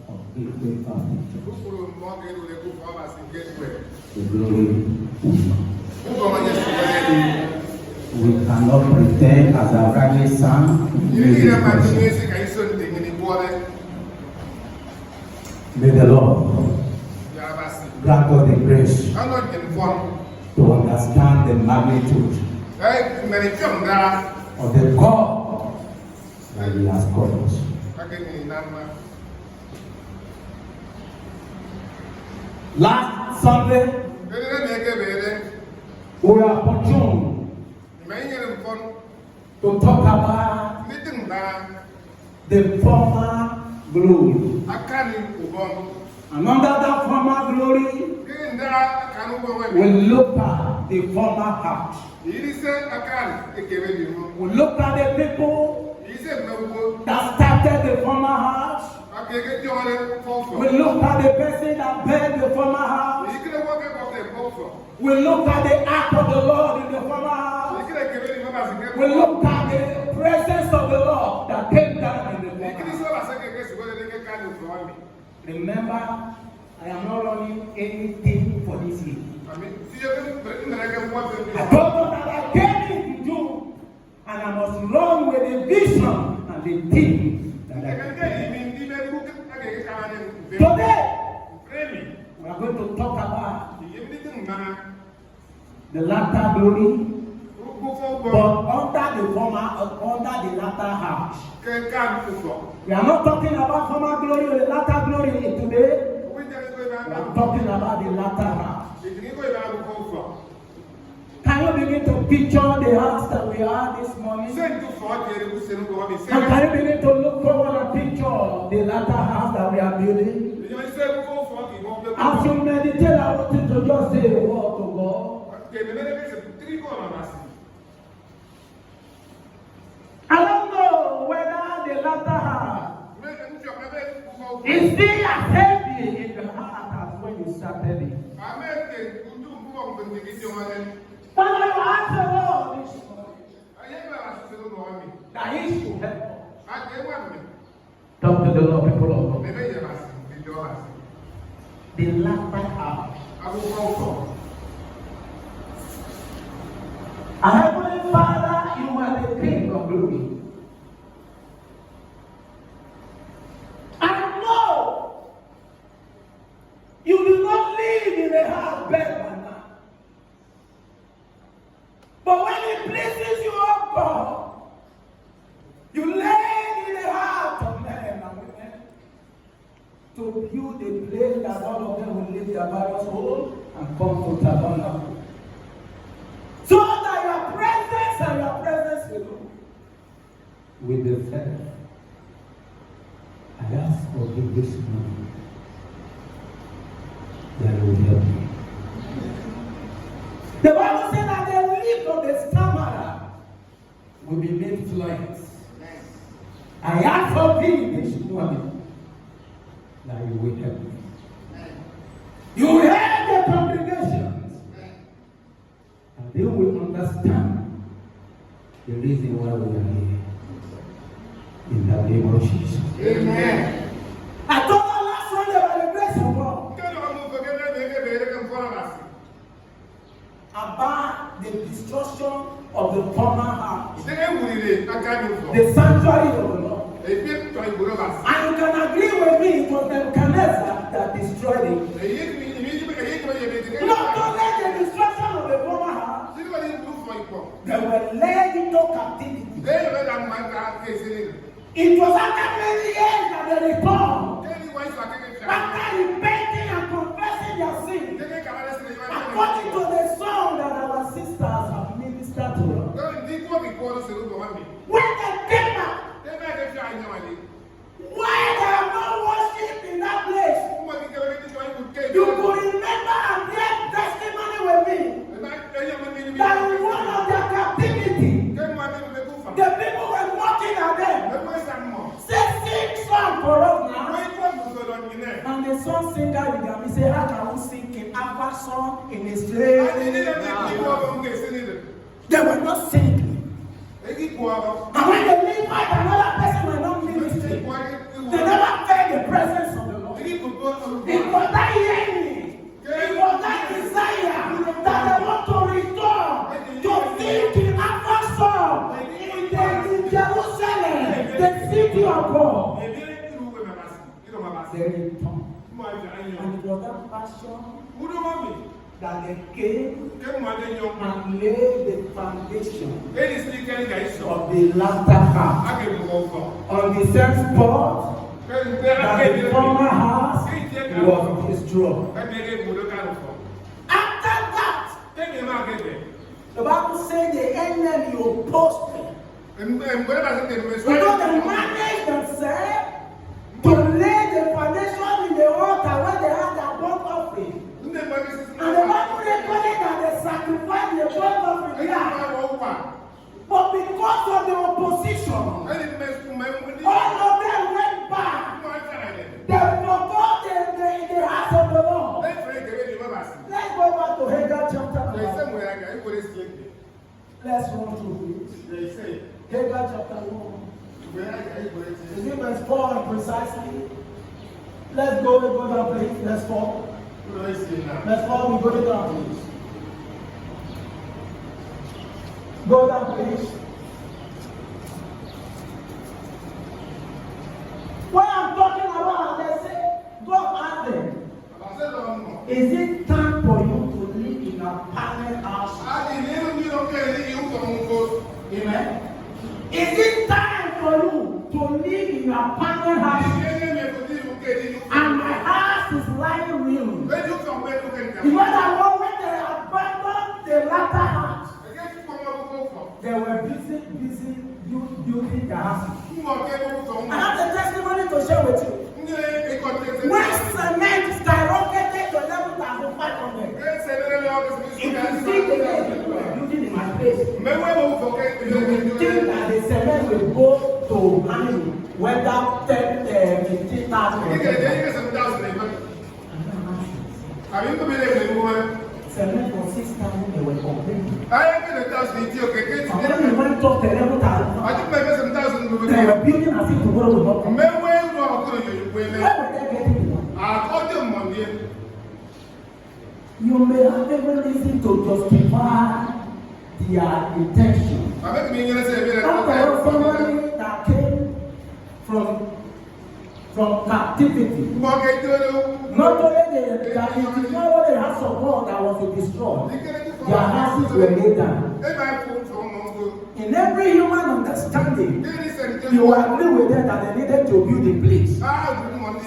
of Gateway Family Church. The glory we cannot pretend, as I rightly sang. May the Lord grant us the grace to understand the magnitude of the God that He has called us. Last Sunday, we were opportune to talk about the former glory. And under that former glory, we look at the former heart. We look at the people that started the former house. We look at the person that built the former house. We look at the act of the Lord in the former house. We look at the presence of the Lord that came down in the former house. Remember, I am not running anything for this year. I told you that I came in to do, and I must run with the vision and the team that I came. Today, we are going to talk about the latter glory, but under the latter house. We are not talking about former glory or the latter glory today. We are talking about the latter house. Can you begin to picture the house that we are this morning? And can you begin to look forward and picture the latter house that we are building? As you meditate, I want you to just say a word to God. I don't know whether the latter house is still as heavy in the heart as when you started it. But I will ask the Lord this morning that He should help us. Talk to the Lord, people of God. The latter house. Our Heavenly Father, you are the King of glory. I know you do not live in a house built by man. But when it pleases you, oh God, you lay in the heart of men and women to build a place that all of them will live their various homes and come to tabernacle. So that your presence and your presence alone will be felt. I ask for you this morning that you will help me. The Bible said that the lips of the stammerer will be made fluent. I ask for thee this morning that you will help me. You will help the congregations, and they will understand the reason why we are here. In the name of Jesus. Amen. I told you last Sunday by the grace of God about the destruction of the former house, the sanctuary of the Lord. And you can agree with me, it was Nebuchadnezzar that destroyed it. Not only the destruction of the former house, they were led into captivity. It was after many years that they returned. After repenting and confessing their sin, according to the song that our sisters have ministered to us. When they came back, why they have not worshipped in that place? You could remember and get testimony with me that in one of their captivity, the people were mocking at them. Say, sing song for us now. And the song singer began to say, how can we sing in Alpha song in a slave? They were not singing. And when they leave out, another person will not minister. They never felt the presence of the Lord. authority of God, they returned. And it was that passion that they came and laid the foundation of the latter half on the same spot that the former house was destroyed. After that, the Bible says the enemy opposed them. Because they managed themselves to lay the foundation in the altar where they had their burnt offering. And the Bible recorded that they sacrificed the burnt offering there. But because of the opposition, all of them went back. They forgot the house of the Lord. Let's go back to Haggai chapter 1. Let's run through this. Haggai chapter 1. Is it verse 4 precisely? Let's go down, please. Let's fall. Let's fall. We go down, please. Go down, please. What I'm talking about, they say, God asked them, is it time for you to live in a permanent house? Amen. Is it time for you to live in a permanent house? And my house is lying ruined. Because I know when they abandoned the latter house, they were busy building the house. I have the testimony to share with you. When cement skyrocketed to 11,500, if you see the way people are building in my place, you will think that the cement will go to whether 15,000. Cement for 6,000 they were complaining. And when we went up to 11,000, they were building as if tomorrow will not come. Where were they getting it? You may have every reason to justify their intention. After all, somebody that came from captivity, not only the house of God that was destroyed, their houses were laid down. In every human understanding, you agree with them that they needed to build a place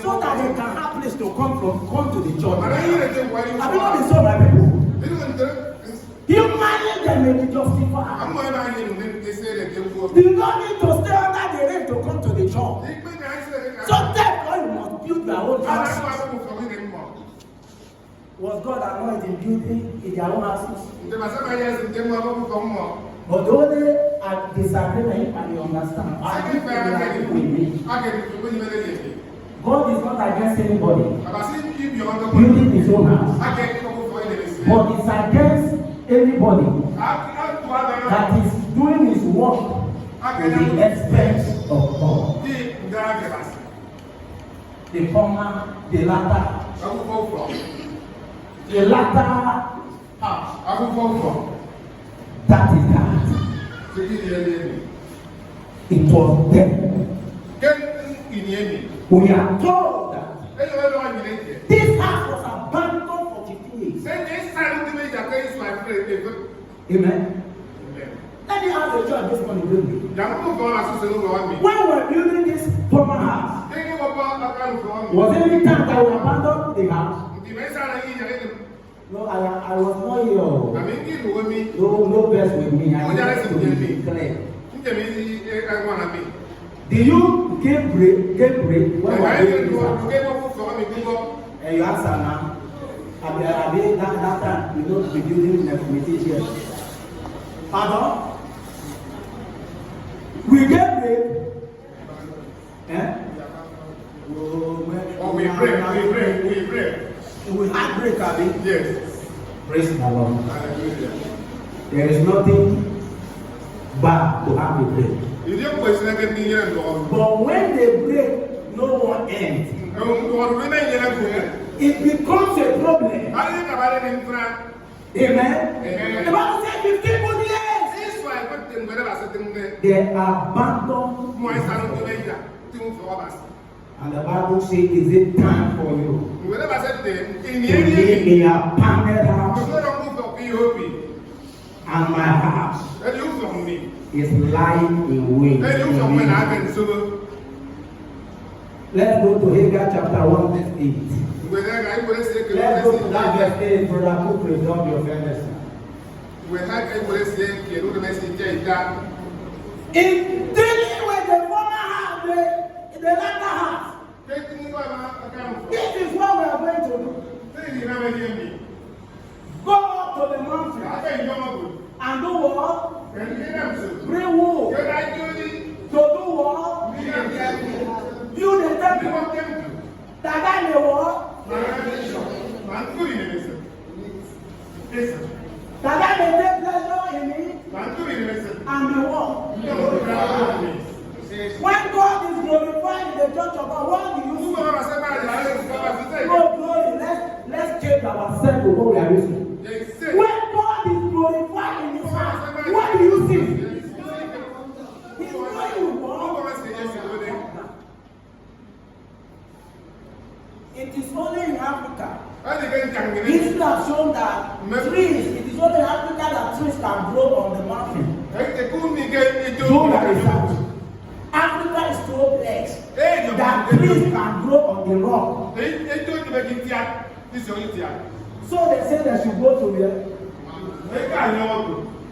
so that they can have place to come to the church. Have you not been so by people? Humanly, they may be justified. You don't need to stay under the rain to come to the church. So therefore, you must build your own house. Was God anointed in building in their own houses? But the only disagreement, and you understand, I think they agree with me. God is not against anybody building his own house. But it's against anybody that is doing his work at the expense of God. The former, the latter. The latter house. That is that. It was them. We are told that this house was abandoned for 50 years. Amen. Let me ask the church this morning. When we were building this former house, was there any time that we abandoned the house? No, I was not here. No best with me. I need to be clear. Did you give break when we were building this house? And you answer now. That time, you don't be building the committee here. Pardon? We get break. Eh? Oh, we break. We had break, Abby. Yes. Praise the Lord. Hallelujah. There is nothing bad to have a break. But when they break, no one ends. It becomes a problem. Amen. The Bible says 15 good years. They abandoned. And the Bible says, is it time for you to live in a permanent house? And my house is lying in wait. Let's go to Haggai chapter 1 verse 8. Let's go to that verse 8, brother, who preserve your fairness. In dealing with the former house, the latter house, this is what we are going to do. Go up to the mountain and do what? Bring wood. To do what? Build the temple. That guy may what? That guy may take pleasure in it and be what? When God is glorified in the church of God, what do you see? No glory. Let's change ourselves to what we are using. When God is glorified in His house, what do you see? He's doing what? It is only in Africa. History has shown that trees, it is only in Africa that trees can grow on the mountain. Africa is so blessed that trees can grow on the rock. So they say they should go to where?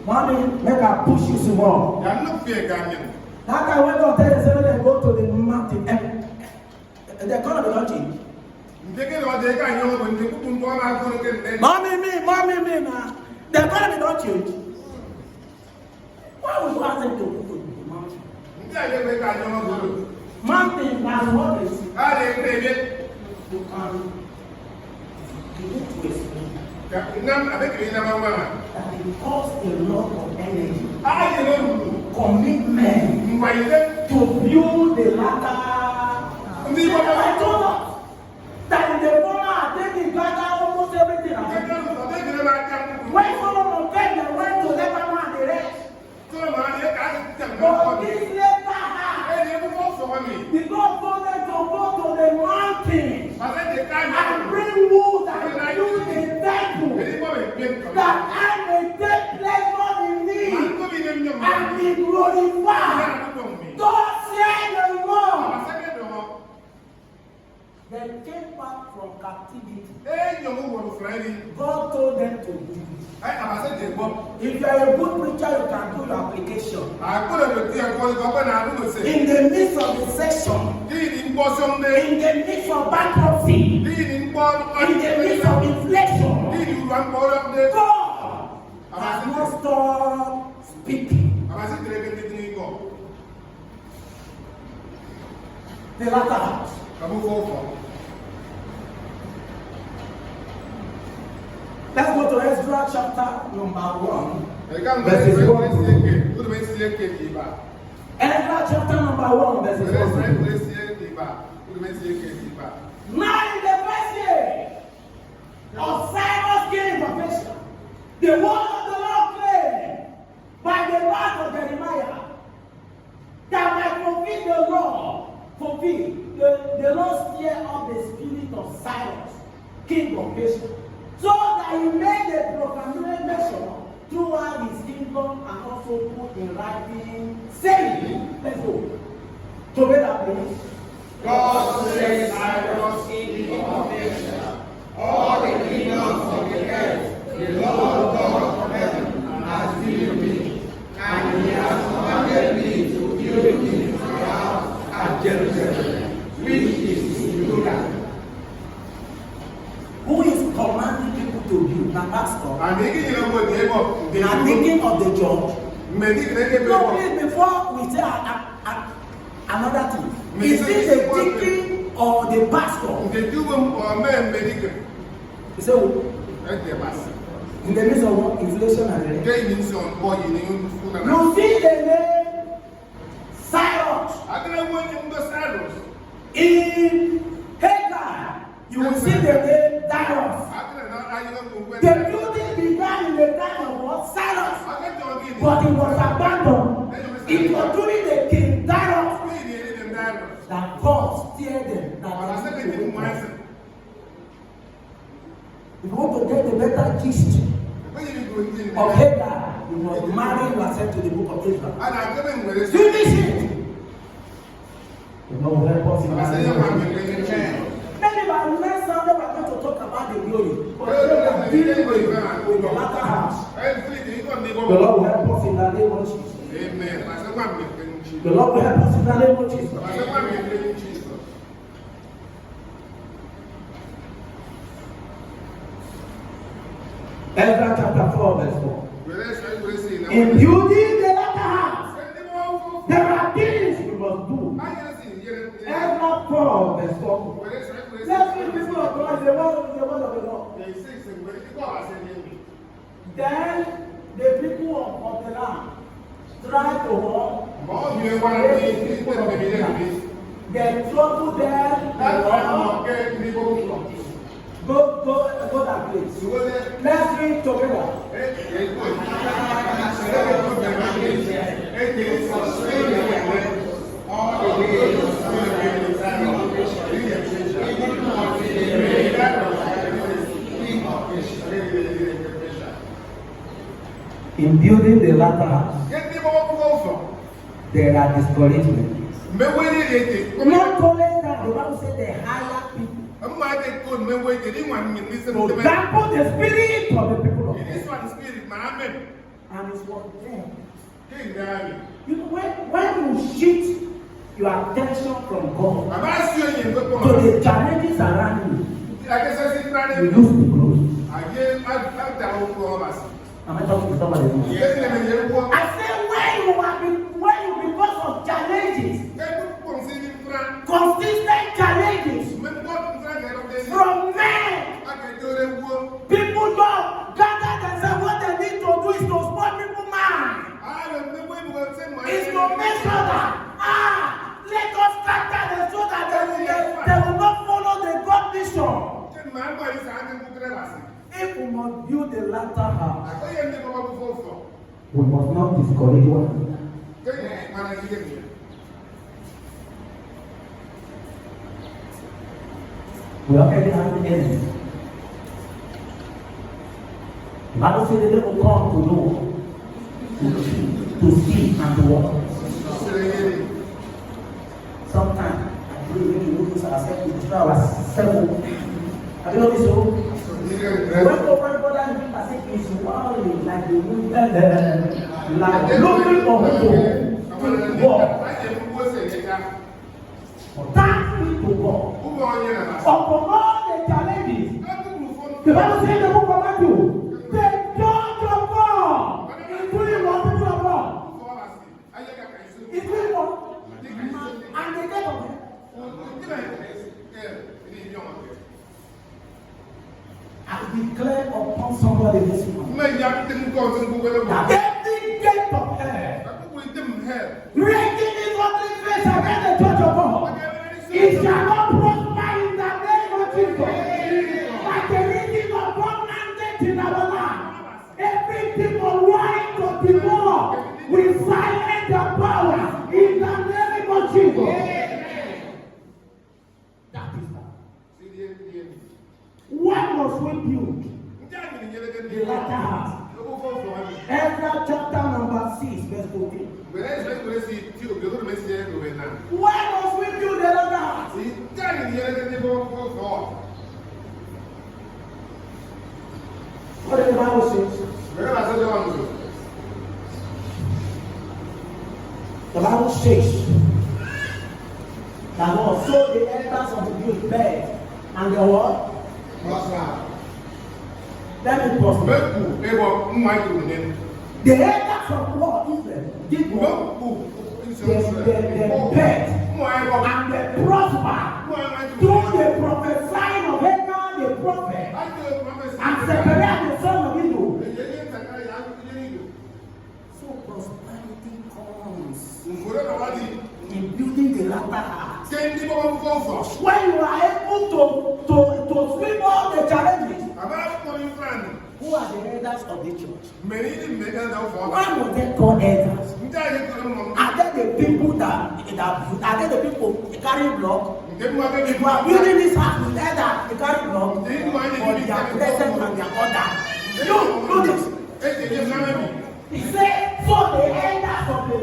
Mommy, make her push you some more. That guy went on tell they go to the mountain. The economy don't change. Mommy, me, man. The economy don't change. Why would you ask them to go to the mountain? Mountain was what is that it costs a lot of energy, commitment to build the ladder. I told us that in the corner they can gather almost everything. When Solomon came, they went to Lebanon and the rest. But this later because told them to go to the mountain and bring wood and build a temple that I may take pleasure in me and be glorified. God said the Lord. They came back from captivity. God told them to do it. If you are a good preacher, you can do your application. In the midst of recession, in the midst of bankruptcy, in the midst of inflation, God has not stopped speaking. The latter house. Let's go to Ezra chapter number 1. Verses 1. Ezra chapter number 1, verses 1. Now in the first year of Cyrus king of Persia, the word of the Lord came by the mouth of Jeremiah that might fulfill the Lord stirred up the spirit of Cyrus, king of Persia, so that he made a proclamation throughout his kingdom and also put in writing, saying, let's go. Together, please. God says, Cyrus, king of Persia, all the kingdoms of the earth, the Lord God of heaven has given me, and He has commanded me to build His house at Jerusalem, which is in Judah. Who is commanding people to build? The pastor. I'm thinking of the judge. No, please, before we say another thing, is this the deacon or the pastor? So, in the midst of inflation and you see the name Cyrus. In Haggai, you will see the name Darius. The building began in the time of what? Cyrus. But it was abandoned. It was during the king Darius that God to get the better gist of Haggai, you must marry yourself to the book of Israel. Finish it. The Lord will help us in our life. Maybe by the next Sunday we're going to talk about the glory. But we're dealing with the latter house. The Lord will help us in the name of Jesus. Amen. The Lord will help us in the name of Jesus. Ezra chapter 4 verse 4. In building the latter house, there are things we must do. Ezra 4 verse 4. Let's read this word of God, the word of the Lord. Then the people of the land tried to walk. They trouble them. Go that place. Let's read together. In building the latter house, there are discouragements. Not only that, the Bible says they hire people. So that put the spirit of the people of God. And it's what them. You know, when you shift your attention from God to the challenges around you, you lose the glory. Am I talking to somebody? I say when you because of challenges, consistent challenges from men, people don't gather themselves. What they need to do is to spoil people's mind. It's to make sure that let us scatter them so that they will not follow the God mission. If we must build the latter house, we must not discourage one another. We already have the enemies. The Bible says they will come to know, to see and to walk. Sometimes, I believe when you look at ourselves, we destroy ourselves. Have you noticed so? When brother as if he's worried, like the moon, like looking for who to walk. Thanks be to God. Upon all the challenges, the Bible says in the book of Matthew, the judge of God, including what people of God, including what? And the death of him. I declare upon somebody this morning that every gate of hell, breaking in what is face against the church of God, it shall not prosper in the name of Jesus. Like the reading of covenant in our land, every people wanting to devour, we silence the power in the name of Jesus. That is that. What must we build? The latter house. Ezra chapter number 6, verse 14. Why must we build the latter house? What does the Bible say? The Bible says that God saw the elders of the Jews bed and the what? Let me pause. The elders of what Israel did what? They bed and they prosper through the prophesying of Haggai the prophet and Zechariah the son of Iddo. So prosperity comes in building the latter house. When you are able to sweep all the challenges, who are the elders of the church? Why would they call elders? Are they the people that are they the people carrying block? If you are building this house with either the carry block or their present and their order. No, do this. He said, so the elders of the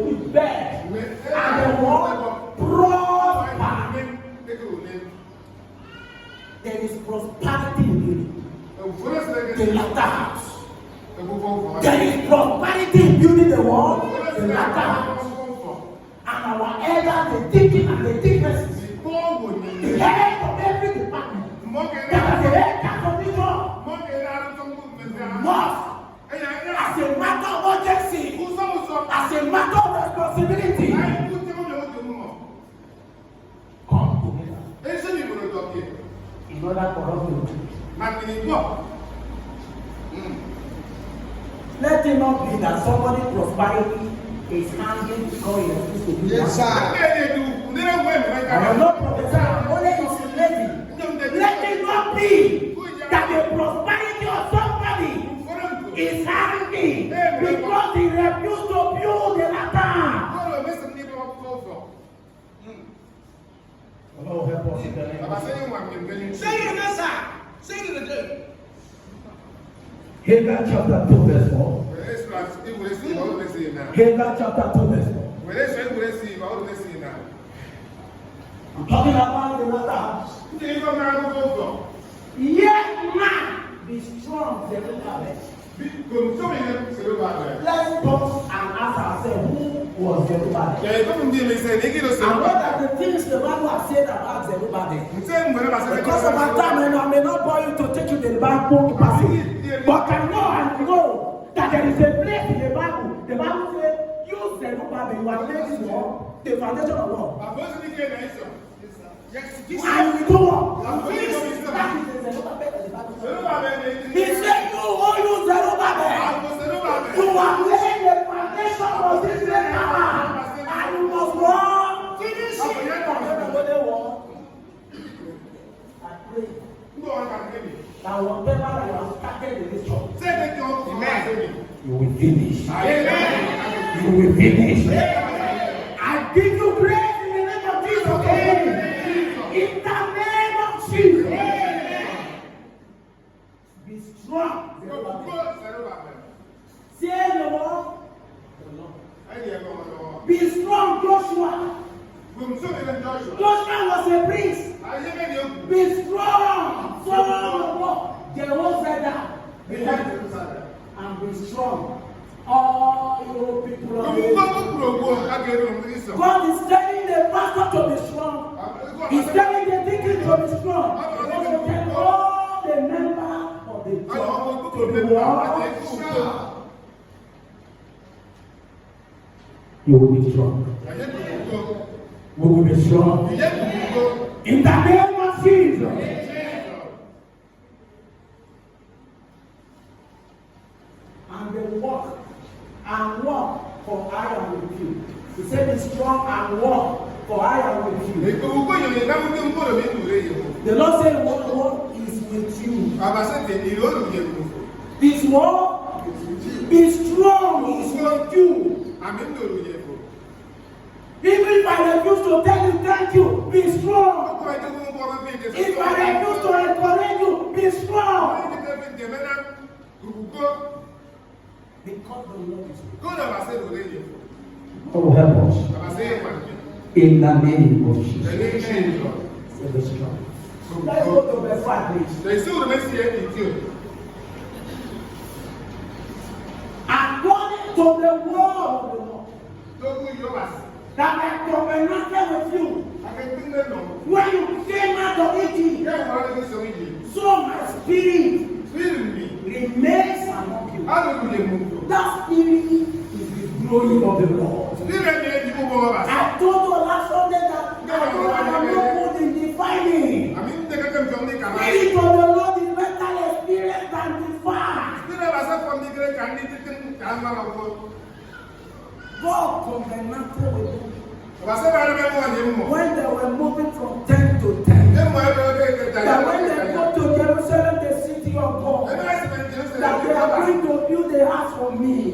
people bed and the wall prosper. There is prosperity in building the latter house. There is prosperity in building the wall, the latter house. And our elders, the deacon and the deaconesses, the head of every department, that the head of this one must, as a matter of urgency, as a matter of responsibility, come together in order for us to do. Let it not be that somebody prosperity is handling because he refused to do that. Yes, sir. I am not prophesying, only insinuating. Let it not be that the prosperity of somebody is handling because he refused to build the latter. Oh, help us in the name of Jesus. Say it again, sir. Say it again. Haggai chapter 2 verse 4. Haggai chapter 2 verse 4. I'm talking about the latter house. Yet man be strong, Zerubbabel. Let's pause and ask ourselves, who was Zerubbabel? And what are the things the Bible has said about Zerubbabel? Because of our time, I may not bore you to take you to the Bible passage. But I know that there is a place in the Bible. The Bible says, you Zerubbabel, you are laying the foundation of what? And you do what? That is the Zerubbabel of the Bible. He said, you Zerubbabel, you are laying the foundation of this great tower, and you must run, finish it. I pray that whatever that you have started in this church, amen, you will finish. Amen. You will finish. Amen. I give you grace in the name of Jesus. Amen. In the name of Jesus. Amen. Be strong. Say the word. Be strong, Joshua. Joshua was a priest. Be strong, son of God. Jehoshaphat, and be strong. All you people of God is telling the pastor to be strong. He's telling the deacon to be strong. He's telling all the members of the church to be strong. You will be strong. We will be strong. In the name of Jesus. And they walk for I am with you. He said, be strong and walk, for I am with you. The Lord said, what is with you? This word, be strong, is with you. Even if I refuse to tell you thank you, be strong. If I refuse to encourage you, be strong. Because the Lord is with you. Oh, help us. In the name of Jesus. So be strong. Let's go to verse 5, please. According to the word of the Lord, that I covenanted with you when you came out of Egypt, so my spirit remains among you. That spirit is the glory of the Lord. I told you last Sunday that I am not good in defining. Spirit of the Lord is better experienced than defined. God covenanted with them when they were moving from tent to tent. That when they go to Jerusalem, the city of God, that they are going to build a house for me.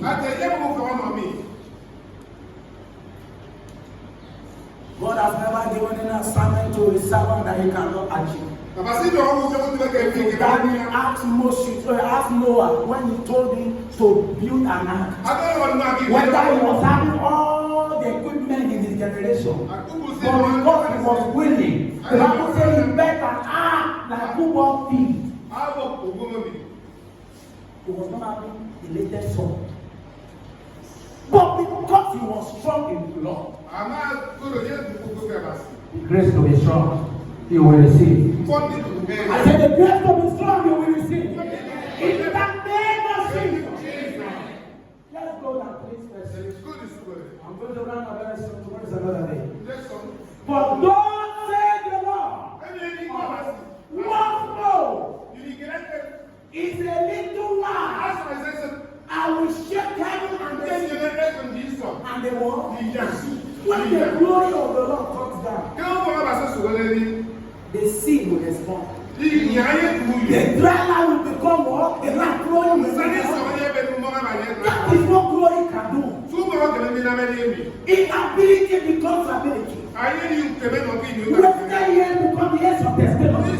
God has never given an assignment to his servant that he cannot achieve. So Daddy asked Noah when he told him to build an ark, whether he was having all the equipment in his generation, but because he was willing, the Bible says he built an ark like football field. He was not having the latest song, but because he was strong in the Lord, the grace to be strong, you will receive. I said the grace to be strong, you will receive. In the name of Jesus. Let's go now, please. I'm going to run another song. Tomorrow is another day. For God said the Lord, what more? It's a little while. I will shake heaven and the world. When the glory of the Lord comes down, the sea will respond. The dry land will become what? The land flowing with water. That is what glory can do. Inability becomes ability. Wasted years become years of testimony.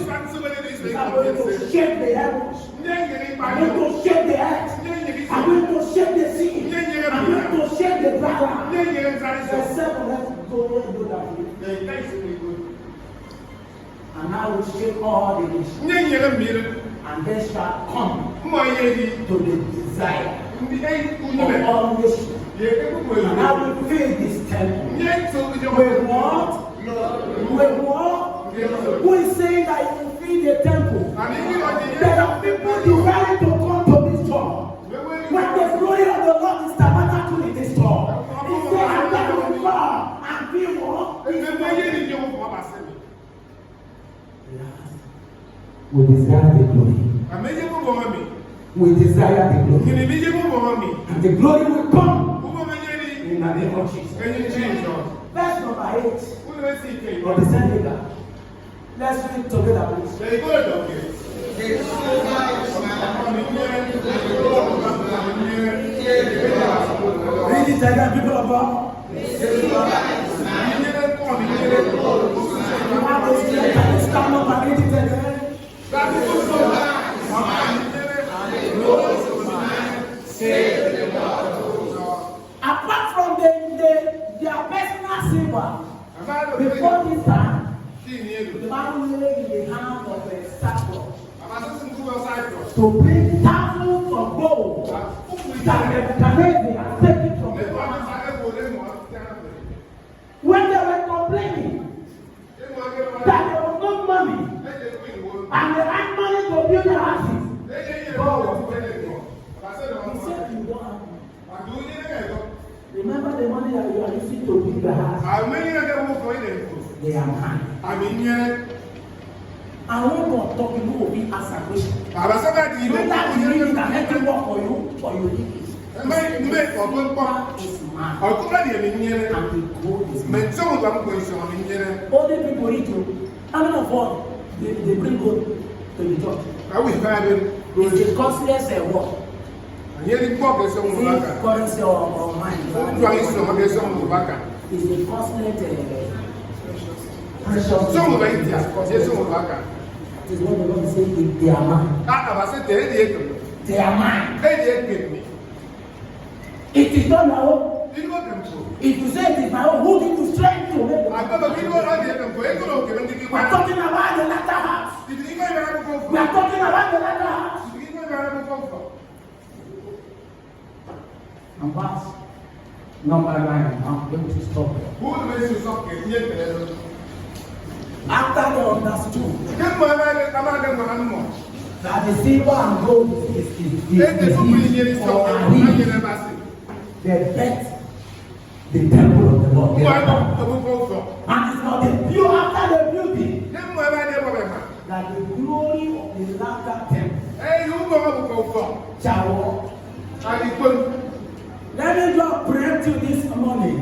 I'm going to shake the heavens. I'm going to shake the earth. I'm going to shake the sea. I'm going to shake the dry land. The seven, let's go and do that. And I will shake all the nations, and they shall come to the desire of all nations. And I will fill this temple with what? With what? Who is saying that you will fill the temple? There are people desiring to come to this door. When the glory of the Lord is tabernacle in this door, he said, I'm going to come and be what? We desire the glory. We desire the glory. And the glory will come in the name of Jesus. Verse number 8 of the same letter. Let's read together, please. Read it again, people of God. Stand up and read it again. Apart from their personal silver, before this time, the Bible lay in the hand of a sackcloth to bring thousands of gold that the Canadians are taking from them. When they were complaining that there was no money and they had money to build the houses, God was telling them. He said, you don't have money. Remember the money that you are using to build the house? They are mine. And when God talk, you will be answer question. Whether you need it and let him work for you, or you need it. Is mine. And the gold is mine. Only people read you. How many of all they bring gold to the church? It's the costliest what? Currency or mine. It's the costliest precious. It is what the Lord says, they are mine. They are mine. It is not my own. If you say it is my own, who give you strength to make it? We are talking about the latter house. We are talking about the latter house. And verse number 9, I'm going to stop there. After they understood that the silver and gold is they bet the temple of the Lord. And it's not the view after the beauty that the glory of the latter temple shall walk. Let me just pray to this morning.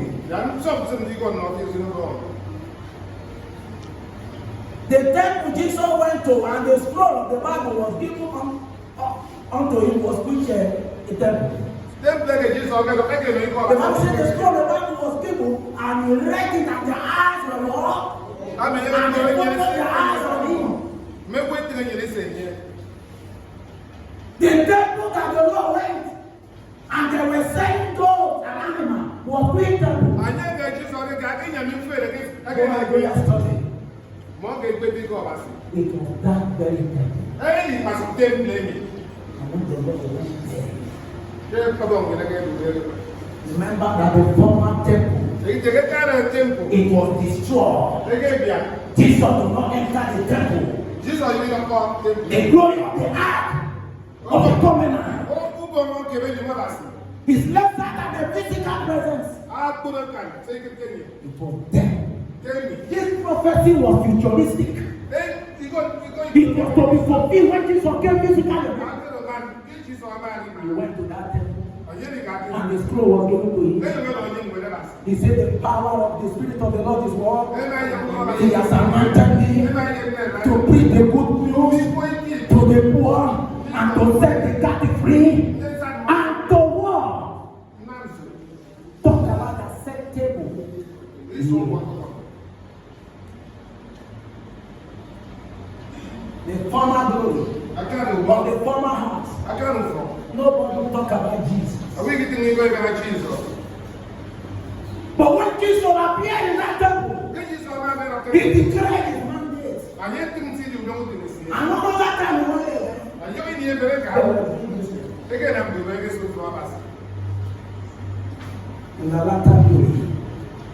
The temple Jesus went to, and the scroll of the Bible was given unto him, was which a temple. The Bible said the scroll of the Bible was given people and he read it and their eyes were locked. And they focused their eyes on him. The temple that the Lord went and they were saying gold and animal were quick temple. It was that very temple. And when the Lord went there, remember that the former temple, it was destroyed. Jesus did not enter the temple. The glory of the ark of the covenant is lesser than the physical presence. It was there. This prophecy was futuristic. It was to be fulfilled when Jesus came physically. He went to that temple and the scroll was given to him. He said, the power of the Spirit of the Lord is what? He has anointed me to preach the good news to the poor and to set the captive free and to what? Talk about the set table. The former glory or the former house. Nobody will talk about Jesus. But when Jesus appeared in that temple, he declared his mandate. And one other time he went there. In the latter glory,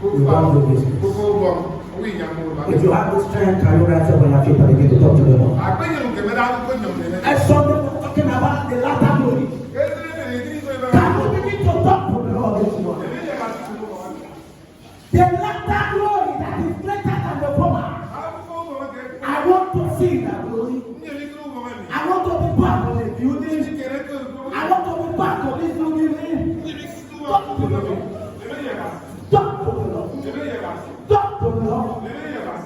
we want the business. If you have the strength, can you rise up on your feet and begin to talk to the Lord? I saw them talking about the latter glory. Can you begin to talk to the Lord this morning? The latter glory that is greater than the former. I want to see that glory. I want to be part of the building. I want to be part of this building. Talk to the Lord. Talk to the Lord. Talk to the Lord.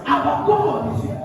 Our God is here.